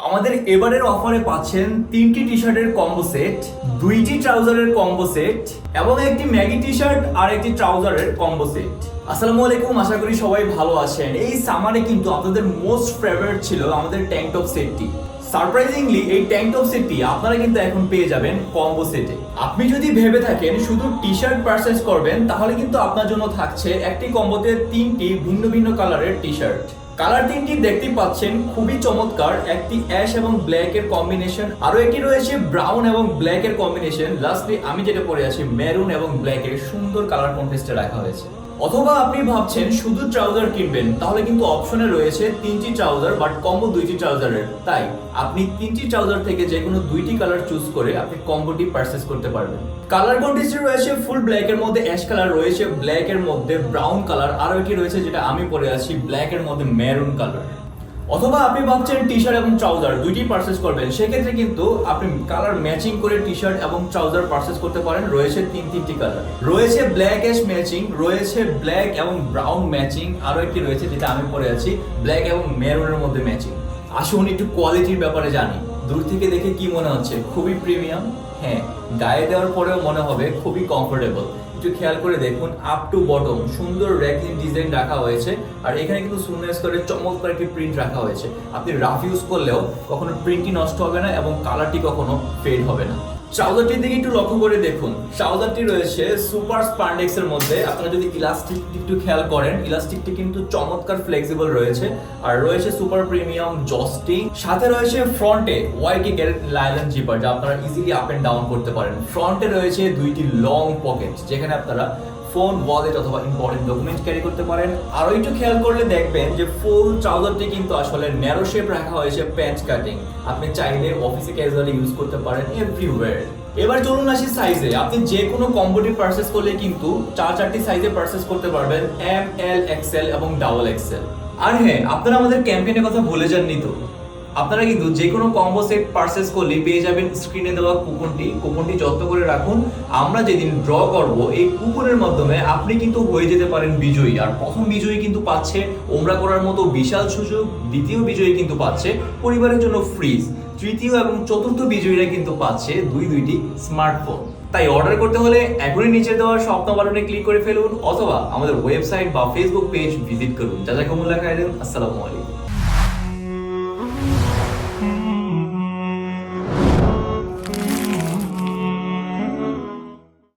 আমাদের এবারের অফারে পাচ্ছেন 3টি টি-শার্টের কম্বো সেট, 2টি ট্রাউজারের কম্বো সেট এবং একটি ম্যাগি টি-শার্ট আর একটি ট্রাউজারের কম্বো সেট। আসসালামু আলাইকুম, আশা করি সবাই ভালো আছেন। এই সামারে কিন্তু আপনাদের মোস্ট ফেভারিট ছিল আমাদের ট্যাঙ্ক টপ সেটটি। সারপ্রাইজিংলি এই ট্যাঙ্ক টপ সেটটি আপনারা কিন্তু এখন পেয়ে যাবেন কম্বো সেটে। আপনি যদি ভেবে থাকেন শুধু টি-শার্ট পারচেজ করবেন, তাহলে কিন্তু আপনার জন্য থাকছে একটি কম্বোতে 3টি ভিন্ন ভিন্ন কালারের টি-শার্ট। কালার তিনটি দেখতেই পাচ্ছেন, খুবই চমৎকার। একটি অ্যাশ এবং ব্ল্যাক এর কম্বিনেশন, আরো একটি রয়েছে ব্রাউন এবং ব্ল্যাক এর কম্বিনেশন, লাস্টলি আমি যেটা পরে আছি মেরুন এবং ব্ল্যাক এর সুন্দর কালার কন্ট্রাস্টে রাখা হয়েছে। অথবা আপনি ভাবছেন শুধু ট্রাউজার কিনবেন, তাহলে কিন্তু অপশনে রয়েছে 3টি ট্রাউজার বাট কম্বো 2টি ট্রাউজারের। তাই আপনি 3টি ট্রাউজার থেকে যে কোনো 2টি কালার চুজ করে আপনি কম্বোটি পারচেজ করতে পারবেন। কালার কন্ট্রাস্টে রয়েছে ফুল ব্ল্যাক এর মধ্যে অ্যাশ কালার, রয়েছে ব্ল্যাক এর মধ্যে ব্রাউন কালার, আরো একটি রয়েছে যেটা আমি পরে আছি ব্ল্যাক এর মধ্যে মেরুন কালার। অথবা আপনি ভাবছেন টি-শার্ট এবং ট্রাউজার দুইটি পারচেজ করবেন, সেক্ষেত্রে কিন্তু আপনি কালার ম্যাচিং করে টি-শার্ট এবং ট্রাউজার পারচেজ করতে পারেন। রয়েছে তিনটি কালার, রয়েছে ব্ল্যাক অ্যাশ ম্যাচিং, রয়েছে ব্ল্যাক এবং ব্রাউন ম্যাচিং, আরো একটি রয়েছে যেটা আমি পরে আছি ব্ল্যাক এবং মেরুনের মধ্যে ম্যাচিং। আসুন একটু কোয়ালিটির ব্যাপারে জানি। দূর থেকে দেখে কি মনে হচ্ছে? খুবই প্রিমিয়াম। হ্যাঁ, গায়ে দেওয়ার পরেও মনে হবে খুবই কমফোর্টেবল। একটু খেয়াল করে দেখুন, আপ টু বটম সুন্দর র্যাকিং ডিজাইন রাখা হয়েছে, আর এখানে কিন্তু সুন্দর করে চমৎকার একটি প্রিন্ট রাখা হয়েছে। আপনি রাফ ইউজ করলেও কখনো প্রিন্টটি নষ্ট হবে না এবং কালারটি কখনো ফেড হবে না। ট্রাউজারটির দিকে একটু লক্ষ্য করে দেখুন, ট্রাউজারটি রয়েছে সুপার স্পান্ডেক্স এর মধ্যে। আপনারা যদি ইলাস্টিক একটু খেয়াল করেন, ইলাস্টিকটি কিন্তু চমৎকার ফ্লেক্সিবল রয়েছে, আর রয়েছে সুপার প্রিমিয়াম জস্টিং। সাথে রয়েছে ফ্রন্টে ওয়াইটি গ্যারেট লাইলন জিপার, যা আপনারা ইজিলি আপ এন্ড ডাউন করতে পারেন। ফ্রন্টে রয়েছে 2টি লং পকেট, যেখানে আপনারা ফোন, ওয়ালেট অথবা ইম্পর্টেন্ট ডকুমেন্ট ক্যারি করতে পারেন। আরো একটু খেয়াল করলে দেখবেন যে ফুল ট্রাউজারটি কিন্তু আসলে ন্যারো শেপ রাখা হয়েছে, প্যান্ট কাটিং। আপনি চাইলে অফিসে ক্যাজুয়ালি ইউজ করতে পারেন এভরিওয়্যার। এবার চলুন আসি সাইজে। আপনি যে কোনো কম্বোটি পারচেজ করলে কিন্তু 4টি সাইজে পারচেজ করতে পারবেন, এম, এল, এক্সেল এবং ডাবল এক্সেল। আর হ্যাঁ, আপনারা আমাদের ক্যাম্পেইনের কথা ভুলে যাননি তো। আপনারা কিন্তু যে কোনো কম্বো সেট পারচেজ করলে পেয়ে যাবেন স্ক্রিনে দেওয়া কুপনটি যত্ন করে রাখুন। আমরা যেদিন ড্র করব, এই কুপনের মাধ্যমে আপনি কিন্তু হয়ে যেতে পারেন বিজয়ী। আর প্রথম বিজয়ী কিন্তু পাচ্ছে ওমরা করার মতো বিশাল সুযোগ, দ্বিতীয় বিজয়ী কিন্তু পাচ্ছে পরিবারের জন্য ফ্রিজ, তৃতীয় এবং চতুর্থ বিজয়ীরা কিন্তু পাচ্ছে দুইটি স্মার্টফোন। তাই অর্ডার করতে হলে এখনই নিচে দেওয়া স্বপ্ন বাটনে ক্লিক করে ফেলুন, অথবা আমাদের ওয়েবসাইট বা ফেসবুক পেজ ভিজিট করুন। জাযাকুমুল্লাহ খাইরান। আসসালামু আলাইকুম।